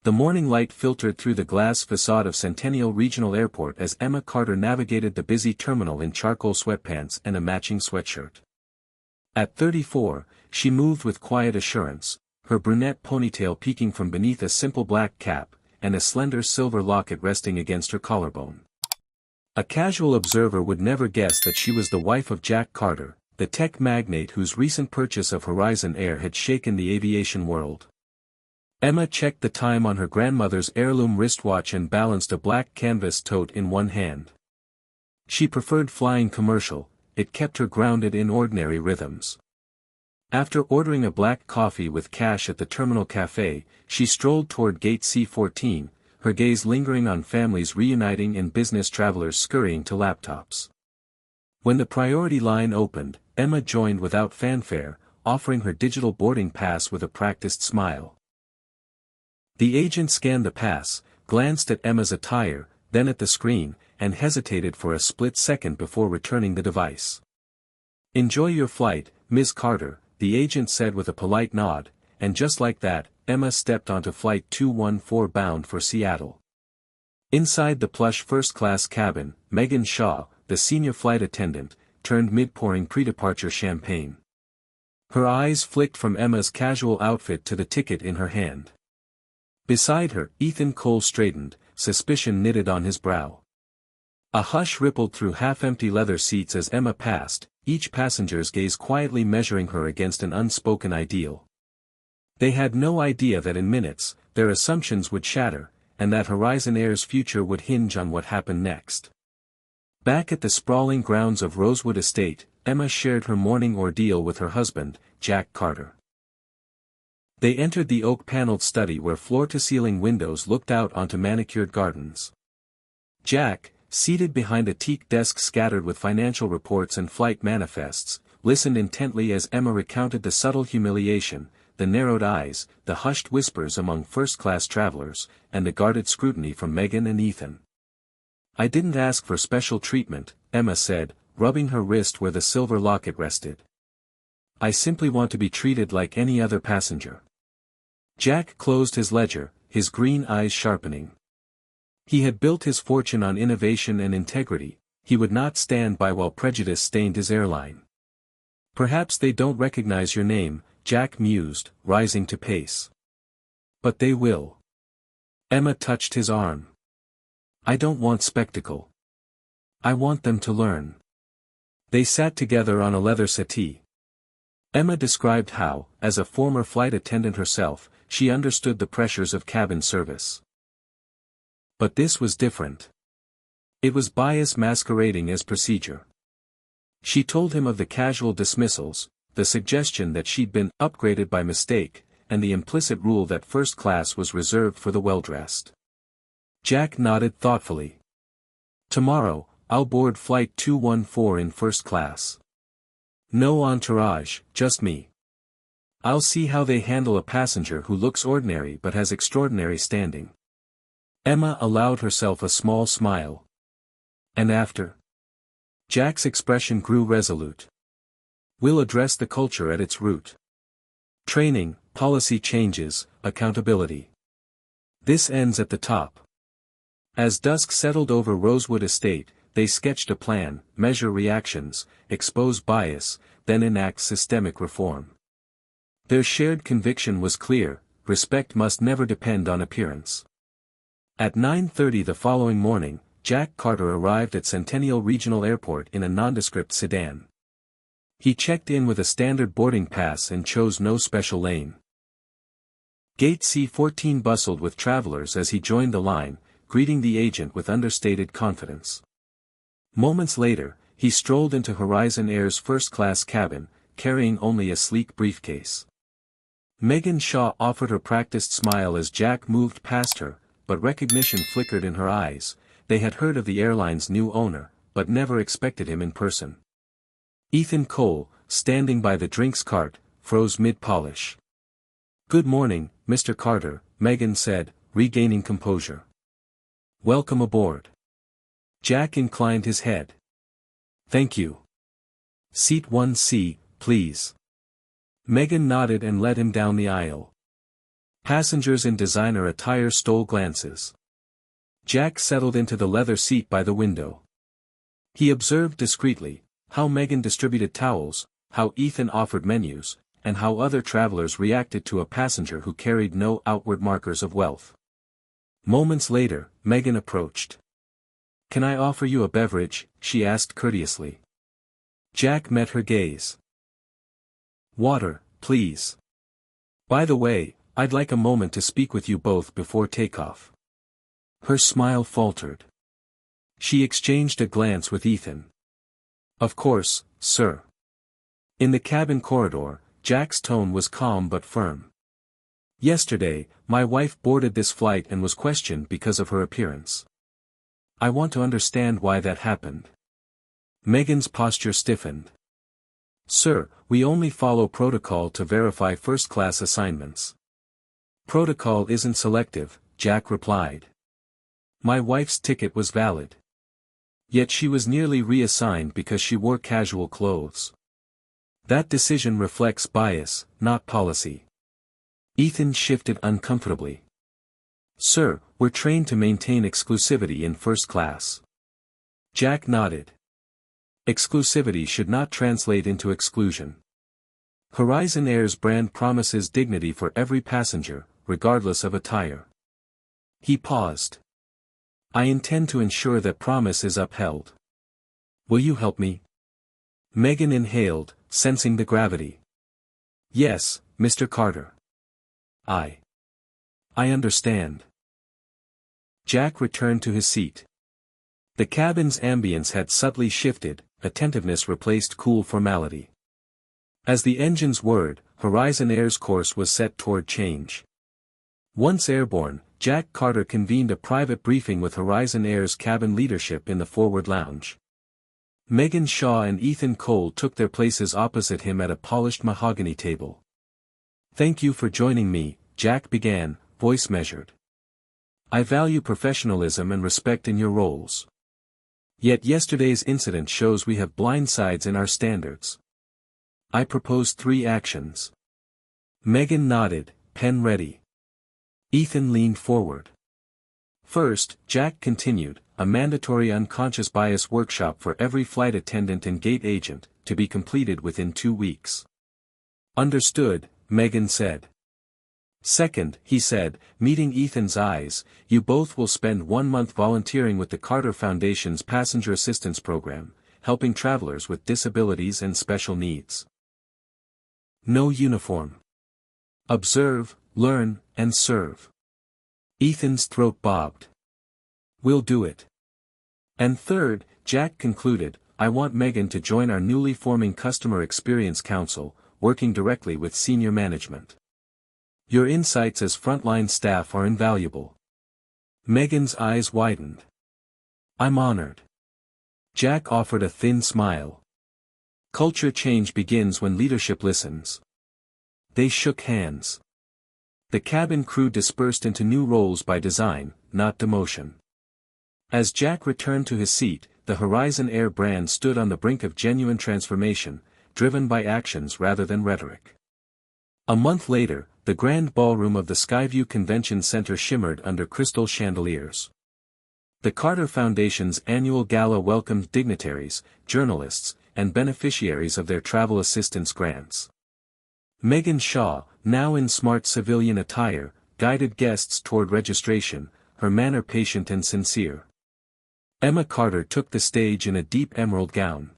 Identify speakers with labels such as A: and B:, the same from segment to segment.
A: The morning light filtered through the glass facade of Centennial Regional Airport as Emma Carter navigated the busy terminal in charcoal sweatpants and a matching sweatshirt. At 34, she moved with quiet assurance, her brunette ponytail peeking from beneath a simple black cap, and a slender silver locket resting against her collarbone. A casual observer would never guess that she was the wife of Jack Carter, the tech magnate whose recent purchase of Horizon Air had shaken the aviation world. Emma checked the time on her grandmother's heirloom wristwatch and balanced a black canvas tote in one hand. She preferred flying commercial, it kept her grounded in ordinary rhythms. After ordering a black coffee with cash at the terminal cafe, she strolled toward gate C-14, her gaze lingering on families reuniting and business travelers scurrying to laptops. When the priority line opened, Emma joined without fanfare, offering her digital boarding pass with a practiced smile. The agent scanned the pass, glanced at Emma's attire, then at the screen, and hesitated for a split second before returning the device. "Enjoy your flight, Ms. Carter," the agent said with a polite nod, and just like that, Emma stepped onto Flight 214 bound for Seattle. Inside the plush first-class cabin, Megan Shaw, the senior flight attendant, turned mid-pouring pre-departure champagne. Her eyes flicked from Emma's casual outfit to the ticket in her hand. Beside her, Ethan Cole straightened, suspicion knitted on his brow. A hush rippled through half-empty leather seats as Emma passed, each passenger's gaze quietly measuring her against an unspoken ideal. They had no idea that in minutes, their assumptions would shatter, and that Horizon Air's future would hinge on what happened next. Back at the sprawling grounds of Rosewood Estate, Emma shared her morning ordeal with her husband, Jack Carter. They entered the oak-paneled study where floor-to-ceiling windows looked out onto manicured gardens. Jack, seated behind a teak desk scattered with financial reports and flight manifests, listened intently as Emma recounted the subtle humiliation, the narrowed eyes, the hushed whispers among first-class travelers, and the guarded scrutiny from Megan and Ethan. "I didn't ask for special treatment," Emma said, rubbing her wrist where the silver locket rested. "I simply want to be treated like any other passenger." Jack closed his ledger, his green eyes sharpening. He had built his fortune on innovation and integrity, he would not stand by while prejudice stained his airline. "Perhaps they don't recognize your name," Jack mused, rising to pace. "But they will." Emma touched his arm. "I don't want spectacle. I want them to learn." They sat together on a leather settee. Emma described how, as a former flight attendant herself, she understood the pressures of cabin service. But this was different. It was bias masquerading as procedure. She told him of the casual dismissals, the suggestion that she'd been upgraded by mistake, and the implicit rule that first class was reserved for the well-dressed. Jack nodded thoughtfully. "Tomorrow, I'll board Flight 214 in first class. No entourage, just me. I'll see how they handle a passenger who looks ordinary but has extraordinary standing." Emma allowed herself a small smile. "And after?" Jack's expression grew resolute. "We'll address the culture at its root. Training, policy changes, accountability. This ends at the top." As dusk settled over Rosewood Estate, they sketched a plan, measure reactions, expose bias, then enact systemic reform. Their shared conviction was clear: respect must never depend on appearance. At 9:30 the following morning, Jack Carter arrived at Centennial Regional Airport in a nondescript sedan. He checked in with a standard boarding pass and chose no special lane. Gate C-14 bustled with travelers as he joined the line, greeting the agent with understated confidence. Moments later, he strolled into Horizon Air's first-class cabin, carrying only a sleek briefcase. Megan Shaw offered her practiced smile as Jack moved past her, but recognition flickered in her eyes. They had heard of the airline's new owner, but never expected him in person. Ethan Cole, standing by the drinks cart, froze mid-polish. "Good morning, Mr. Carter," Megan said, regaining composure. "Welcome aboard." Jack inclined his head. "Thank you. Seat 1C, please." Megan nodded and led him down the aisle. Passengers in designer attire stole glances. Jack settled into the leather seat by the window. He observed discreetly how Megan distributed towels, how Ethan offered menus, and how other travelers reacted to a passenger who carried no outward markers of wealth. Moments later, Megan approached. "Can I offer you a beverage?" she asked courteously. Jack met her gaze. "Water, please. By the way, I'd like a moment to speak with you both before takeoff." Her smile faltered. She exchanged a glance with Ethan. "Of course, sir." In the cabin corridor, Jack's tone was calm but firm. "Yesterday, my wife boarded this flight and was questioned because of her appearance. I want to understand why that happened." Megan's posture stiffened. "Sir, we only follow protocol to verify first-class assignments." "Protocol isn't selective," Jack replied. "My wife's ticket was valid. Yet she was nearly reassigned because she wore casual clothes. That decision reflects bias, not policy." Ethan shifted uncomfortably. "Sir, we're trained to maintain exclusivity in first class." Jack nodded. Exclusivity should not translate into exclusion. Horizon Air's brand promises dignity for every passenger, regardless of attire. He paused. "I intend to ensure that promise is upheld. Will you help me?" Megan inhaled, sensing the gravity. "Yes, Mr. Carter. I understand." Jack returned to his seat. The cabin's ambience had subtly shifted, attentiveness replaced cool formality. As the engines whirred, Horizon Air's course was set toward change. Once airborne, Jack Carter convened a private briefing with Horizon Air's cabin leadership in the forward lounge. Megan Shaw and Ethan Cole took their places opposite him at a polished mahogany table. "Thank you for joining me," Jack began, voice measured. "I value professionalism and respect in your roles. Yet yesterday's incident shows we have blind sides in our standards. I propose 3 actions." Megan nodded, pen ready. Ethan leaned forward. "First," Jack continued, "a mandatory unconscious bias workshop for every flight attendant and gate agent, to be completed within 2 weeks." "Understood," Megan said. "Second," he said, meeting Ethan's eyes, "you both will spend 1 month volunteering with the Carter Foundation's Passenger Assistance Program, helping travelers with disabilities and special needs. No uniform. Observe, learn, and serve." Ethan's throat bobbed. "We'll do it." "And third," Jack concluded, "I want Megan to join our newly forming Customer Experience Council, working directly with senior management. Your insights as frontline staff are invaluable." Megan's eyes widened. "I'm honored." Jack offered a thin smile. "Culture change begins when leadership listens." They shook hands. The cabin crew dispersed into new roles by design, not demotion. As Jack returned to his seat, the Horizon Air brand stood on the brink of genuine transformation, driven by actions rather than rhetoric. A month later, the grand ballroom of the Skyview Convention Center shimmered under crystal chandeliers. The Carter Foundation's annual gala welcomed dignitaries, journalists, and beneficiaries of their travel assistance grants. Megan Shaw, now in smart civilian attire, guided guests toward registration, her manner patient and sincere. Emma Carter took the stage in a deep emerald gown.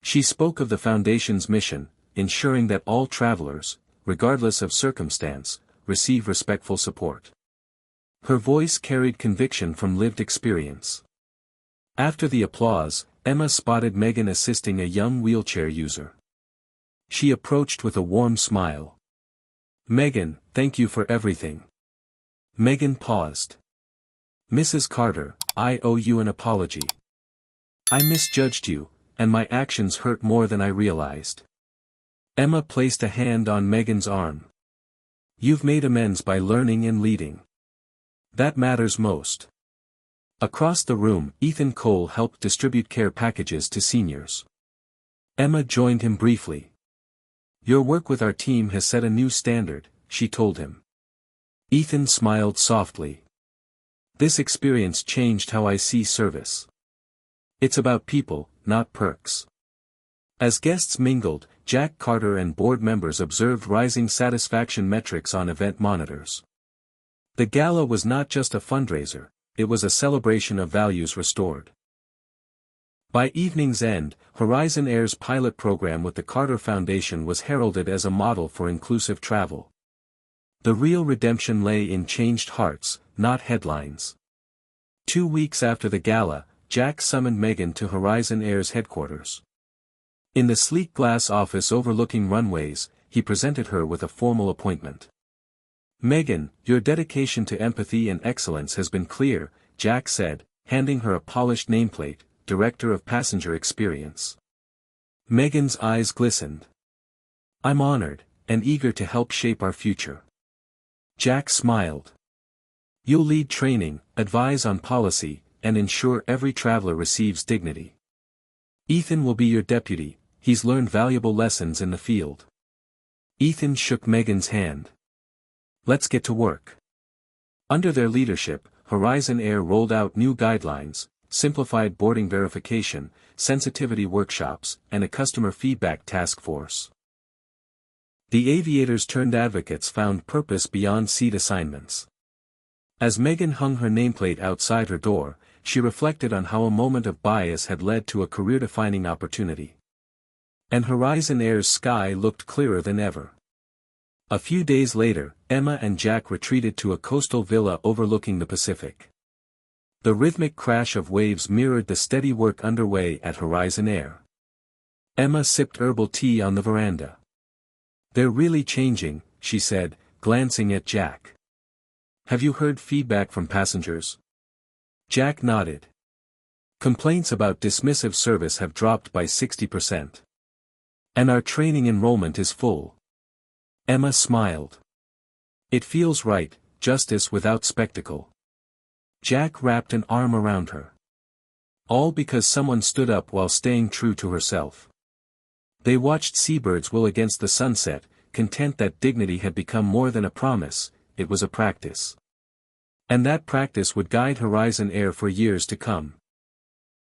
A: She spoke of the Foundation's mission, ensuring that all travelers, regardless of circumstance, receive respectful support. Her voice carried conviction from lived experience. After the applause, Emma spotted Megan assisting a young wheelchair user. She approached with a warm smile. "Megan, thank you for everything." Megan paused. "Mrs. Carter, I owe you an apology. I misjudged you, and my actions hurt more than I realized." Emma placed a hand on Megan's arm. "You've made amends by learning and leading. That matters most." Across the room, Ethan Cole helped distribute care packages to seniors. Emma joined him briefly. "Your work with our team has set a new standard," she told him. Ethan smiled softly. This experience changed how I see service. It's about people, not perks. As guests mingled, Jack Carter and board members observed rising satisfaction metrics on event monitors. The gala was not just a fundraiser, it was a celebration of values restored. By evening's end, Horizon Air's pilot program with the Carter Foundation was heralded as a model for inclusive travel. The real redemption lay in changed hearts, not headlines. 2 weeks after the gala, Jack summoned Megan to Horizon Air's headquarters. In the sleek glass office overlooking runways, he presented her with a formal appointment. "Megan, your dedication to empathy and excellence has been clear," Jack said, handing her a polished nameplate, Director of Passenger Experience. Megan's eyes glistened. "I'm honored, and eager to help shape our future." Jack smiled. "You'll lead training, advise on policy, and ensure every traveler receives dignity. Ethan will be your deputy, he's learned valuable lessons in the field." Ethan shook Megan's hand. "Let's get to work." Under their leadership, Horizon Air rolled out new guidelines, simplified boarding verification, sensitivity workshops, and a customer feedback task force. The aviators turned advocates found purpose beyond seat assignments. As Megan hung her nameplate outside her door, she reflected on how a moment of bias had led to a career-defining opportunity. And Horizon Air's sky looked clearer than ever. A few days later, Emma and Jack retreated to a coastal villa overlooking the Pacific. The rhythmic crash of waves mirrored the steady work underway at Horizon Air. Emma sipped herbal tea on the veranda. "They're really changing," she said, glancing at Jack. "Have you heard feedback from passengers?" Jack nodded. "Complaints about dismissive service have dropped by 60%. And our training enrollment is full." Emma smiled. "It feels right, justice without spectacle." Jack wrapped an arm around her. All because someone stood up while staying true to herself. They watched seabirds wheel against the sunset, content that dignity had become more than a promise, it was a practice. And that practice would guide Horizon Air for years to come.